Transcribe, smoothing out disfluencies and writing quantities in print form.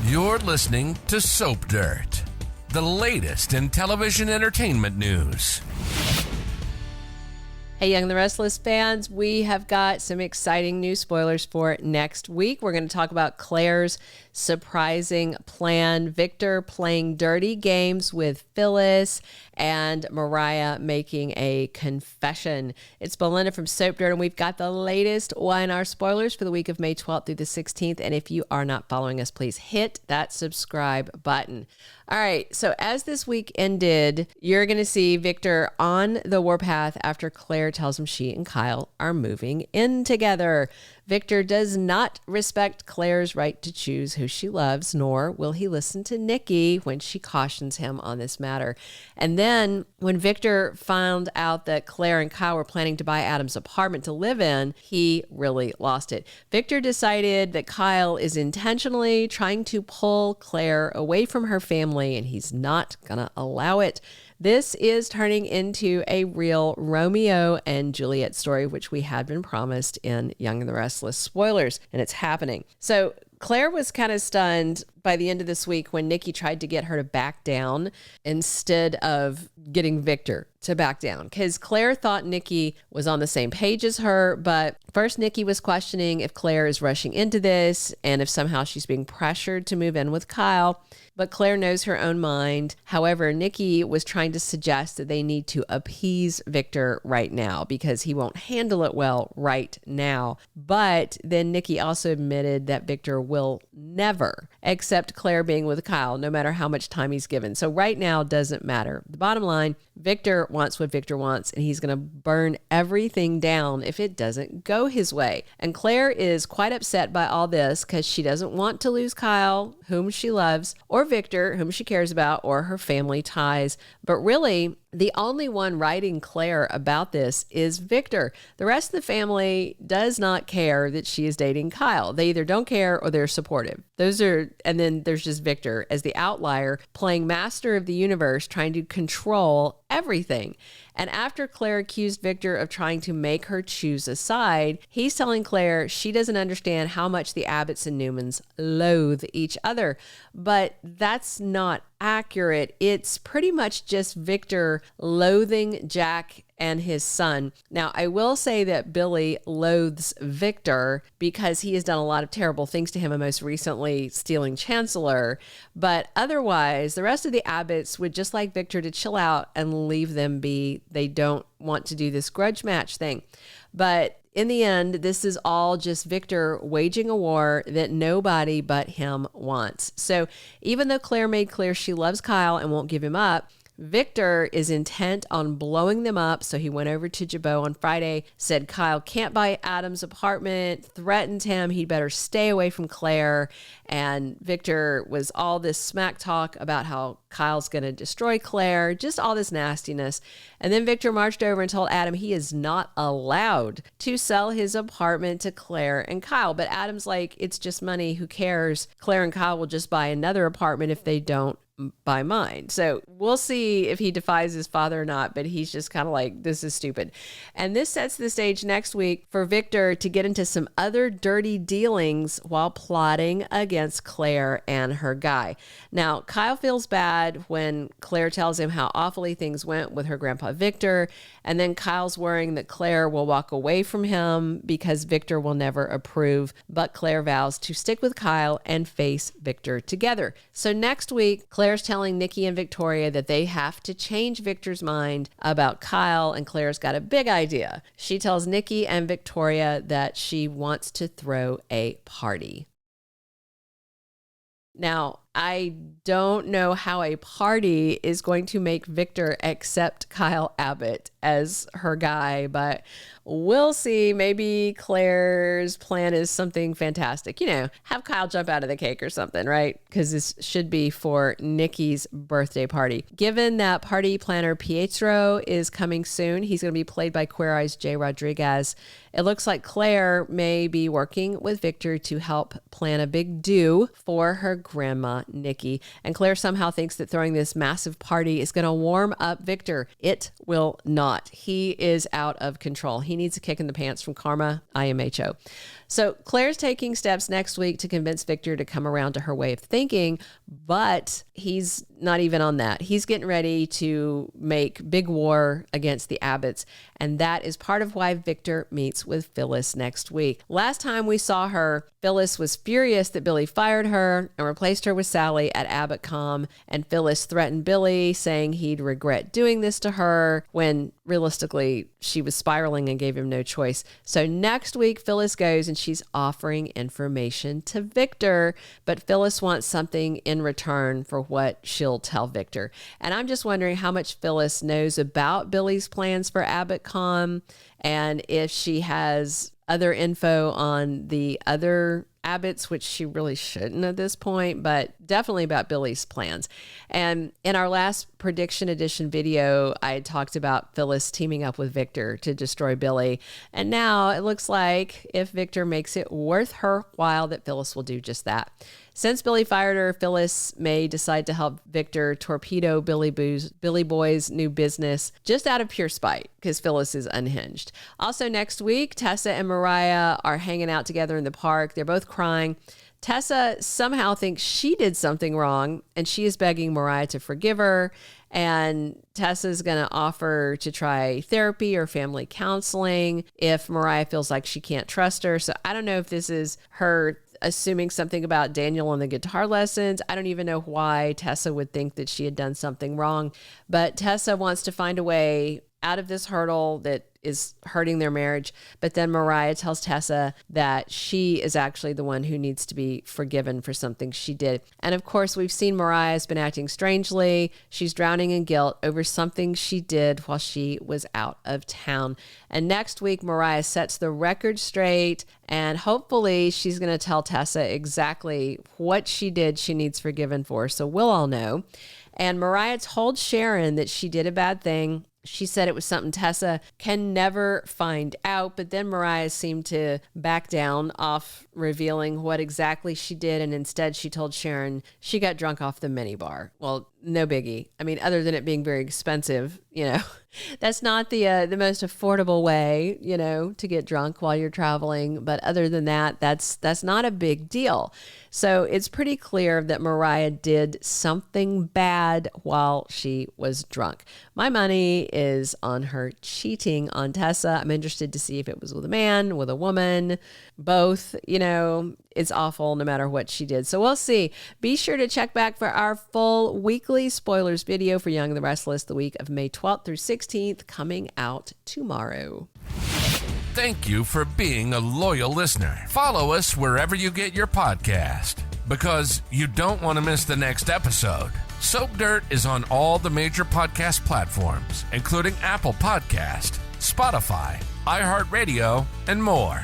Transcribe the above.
You're listening to Soap Dirt, the latest in television entertainment news. Hey, Young and the Restless fans, we have got some exciting new spoilers for next week. We're going to talk about Claire's surprising plan, Victor playing dirty games with Phyllis, and Mariah making a confession. It's Belinda from Soap Dirt, and we've got the latest Y&R spoilers for the week of May 12th through the 16th. And if you are not following us, please hit that subscribe button. All right, so as this week ended, you're going to see Victor on the warpath after Claire tells him she and Kyle are moving in together. Victor does not respect Claire's right to choose who she loves, nor will he listen to Nikki when she cautions him on this matter. And then when Victor found out that Claire and Kyle were planning to buy Adam's apartment to live in, he really lost it. Victor decided that Kyle is intentionally trying to pull Claire away from her family, and he's not going to allow it. This is turning into a real Romeo and Juliet story, which we had been promised in Young and the Restless spoilers, and it's happening. So Claire was kind of stunned by the end of this week when Nikki tried to get her to back down instead of getting Victor to back down, because Claire thought Nikki was on the same page as her. But first, Nikki was questioning if Claire is rushing into this and if somehow she's being pressured to move in with Kyle. But Claire knows her own mind. However, Nikki was trying to suggest that they need to appease Victor right now because he won't handle it well right now. But then Nikki also admitted that Victor will never accept Claire being with Kyle, no matter how much time he's given. So right now doesn't matter. The bottom line, Victor wants what Victor wants, and he's going to burn everything down if it doesn't go his way. And Claire is quite upset by all this because she doesn't want to lose Kyle, whom she loves, or Victor, whom she cares about, or her family ties. But really, the only one writing Claire about this is Victor. The rest of the family does not care that she is dating Kyle. They either don't care or they're supportive. And then there's just Victor as the outlier playing master of the universe, trying to control everything. And after Claire accused Victor of trying to make her choose a side, he's telling Claire she doesn't understand how much the Abbotts and Newmans loathe each other. But that's not accurate. It's pretty much just Victor loathing Jack and his son. Now, I will say that Billy loathes Victor because he has done a lot of terrible things to him, and most recently stealing Chancellor. But otherwise, the rest of the Abbotts would just like Victor to chill out and leave them be. They don't want to do this grudge match thing. But in the end, this is all just Victor waging a war that nobody but him wants. So even though Claire made clear she loves Kyle and won't give him up, Victor is intent on blowing them up. So he went over to Jabot on Friday, said Kyle can't buy Adam's apartment, threatened him he'd better stay away from Claire. And Victor was all this smack talk about how Kyle's going to destroy Claire, just all this nastiness. And then Victor marched over and told Adam he is not allowed to sell his apartment to Claire and Kyle. But Adam's like, it's just money. Who cares? Claire and Kyle will just buy another apartment if they don't by mine. So we'll see if he defies his father or not, but he's just kind of like, this is stupid. And this sets the stage next week for Victor to get into some other dirty dealings while plotting against Claire and her guy. Now, Kyle feels bad when Claire tells him how awfully things went with her grandpa Victor, and then Kyle's worrying that Claire will walk away from him because Victor will never approve, but Claire vows to stick with Kyle and face Victor together. So next week, Claire's telling Nikki and Victoria that they have to change Victor's mind about Kyle, and Claire's got a big idea. She tells Nikki and Victoria that she wants to throw a party. Now, I don't know how a party is going to make Victor accept Kyle Abbott as her guy, but we'll see. Maybe Claire's plan is something fantastic. You know, have Kyle jump out of the cake or something, right? Because this should be for Nikki's birthday party. Given that party planner Pietro is coming soon, he's going to be played by Queer Eye's Jay Rodriguez. It looks like Claire may be working with Victor to help plan a big do for her grandma, Nikki. And Claire somehow thinks that throwing this massive party is going to warm up Victor. It will not. He is out of control. He needs a kick in the pants from Karma, IMHO. So Claire's taking steps next week to convince Victor to come around to her way of thinking, but he's not even on that. He's getting ready to make big war against the Abbotts, and that is part of why Victor meets with Phyllis next week. Last time we saw her, Phyllis was furious that Billy fired her and replaced her with Sally at AbbottCom, and Phyllis threatened Billy, saying he'd regret doing this to her when realistically she was spiraling and gave him no choice. So next week, Phyllis goes and she's offering information to Victor, but Phyllis wants something in return for what she'll tell Victor. And I'm just wondering how much Phyllis knows about Billy's plans for AbbottCom, and if she has other info on the other Abbotts, which she really shouldn't at this point, but definitely about Billy's plans. And in our last prediction edition video, I had talked about Phyllis teaming up with Victor to destroy Billy. And now it looks like if Victor makes it worth her while, that Phyllis will do just that. Since Billy fired her, Phyllis may decide to help Victor torpedo Billy Boy's new business just out of pure spite, because Phyllis is unhinged. Also next week, Tessa and Mariah are hanging out together in the park. They're both crying. Tessa somehow thinks she did something wrong, and she is begging Mariah to forgive her. And Tessa's going to offer to try therapy or family counseling if Mariah feels like she can't trust her. So I don't know if this is her assuming something about Daniel and the guitar lessons. I don't even know why Tessa would think that she had done something wrong. But Tessa wants to find a way out of this hurdle that is hurting their marriage. But then Mariah tells Tessa that she is actually the one who needs to be forgiven for something she did. And of course, we've seen Mariah's been acting strangely. She's drowning in guilt over something she did while she was out of town. And next week, Mariah sets the record straight, and hopefully she's going to tell Tessa exactly what she did she needs forgiven for. So we'll all know. And Mariah told Sharon that she did a bad thing. She said it was something Tessa can never find out, but then Mariah seemed to back down off revealing what exactly she did, and instead she told Sharon she got drunk off the minibar. Well, no biggie. I mean, other than it being very expensive, that's not the most affordable way, to get drunk while you're traveling. But other than that, that's not a big deal. So it's pretty clear that Mariah did something bad while she was drunk. My money is on her cheating on Tessa. I'm interested to see if it was with a man, with a woman, both. It's awful no matter what she did. So we'll see. Be sure to check back for our full weekly spoilers video for Young and the Restless the week of May 12th through 16th, coming out tomorrow. Thank you for being a loyal listener. Follow us wherever you get your podcast, because you don't want to miss the next episode. Soap Dirt is on all the major podcast platforms, including Apple Podcast, Spotify, iHeartRadio, and more.